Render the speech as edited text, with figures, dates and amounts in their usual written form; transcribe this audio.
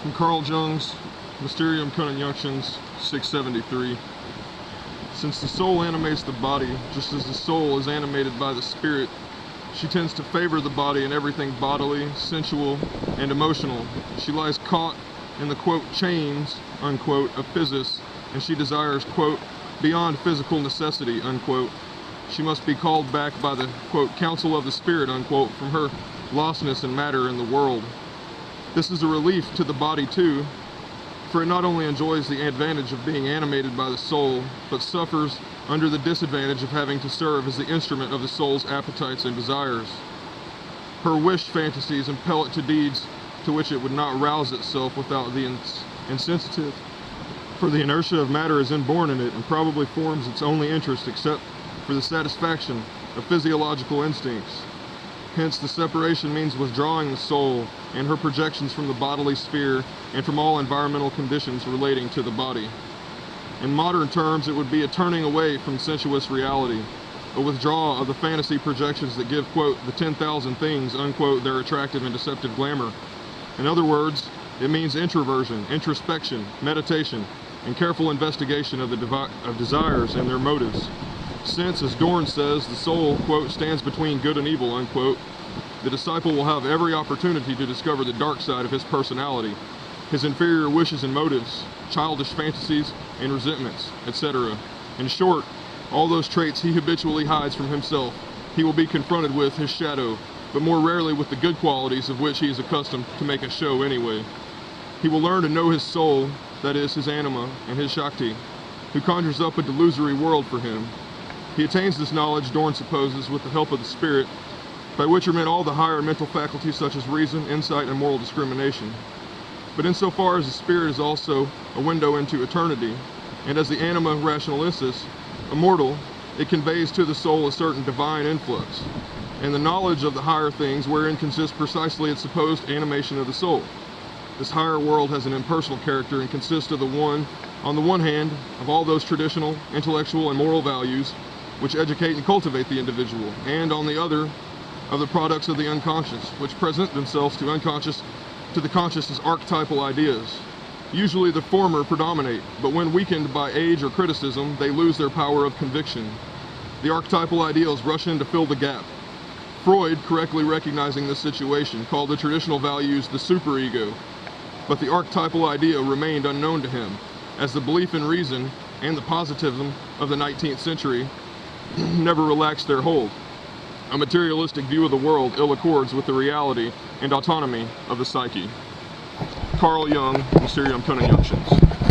From Carl Jung's Mysterium Coninunctions 673. Since the soul animates the body, just as the soul is animated by the spirit, she tends to favor the body in everything bodily, sensual, and emotional. She lies caught in the, quote, chains, unquote, of physis, and she desires, quote, beyond physical necessity, unquote. She must be called back by the, quote, counsel of the spirit, unquote, from her lostness in matter in the world. This is a relief to the body too, for it not only enjoys the advantage of being animated by the soul, but suffers under the disadvantage of having to serve as the instrument of the soul's appetites and desires. Her wish fantasies impel it to deeds to which it would not rouse itself without the insensitive, for the inertia of matter is inborn in it and probably forms its only interest except for the satisfaction of physiological instincts. Hence, the separation means withdrawing the soul and her projections from the bodily sphere and from all environmental conditions relating to the body. In modern terms, it would be a turning away from sensuous reality, a withdrawal of the fantasy projections that give, quote, the 10,000 things, unquote, their attractive and deceptive glamour. In other words, it means introversion, introspection, meditation, and careful investigation of desires and their motives. Since, as Dorn says, the soul, quote, stands between good and evil, unquote, the disciple will have every opportunity to discover the dark side of his personality, his inferior wishes and motives, childish fantasies and resentments, etc. In short, all those traits he habitually hides from himself. He will be confronted with his shadow, but more rarely with the good qualities of which he is accustomed to make a show anyway. He will learn to know his soul, that is, his anima, and his Shakti, who conjures up a delusory world for him. He attains this knowledge, Dorn supposes, with the help of the spirit, by which are meant all the higher mental faculties such as reason, insight, and moral discrimination. But insofar as the spirit is also a window into eternity, and as the anima rationalis, immortal, it conveys to the soul a certain divine influx, and the knowledge of the higher things wherein consists precisely its supposed animation of the soul. This higher world has an impersonal character and consists of on the one hand, of all those traditional, intellectual, and moral values which educate and cultivate the individual, and on the other, of the products of the unconscious, which present themselves to the conscious as archetypal ideas. Usually the former predominate, but when weakened by age or criticism, they lose their power of conviction. The archetypal ideals rush in to fill the gap. Freud, correctly recognizing this situation, called the traditional values the superego, but the archetypal idea remained unknown to him, as the belief in reason and the positivism of the 19th century never relaxed their hold. A materialistic view of the world ill accords with the reality and autonomy of the psyche. Carl Jung, Mysterium Coninunctions.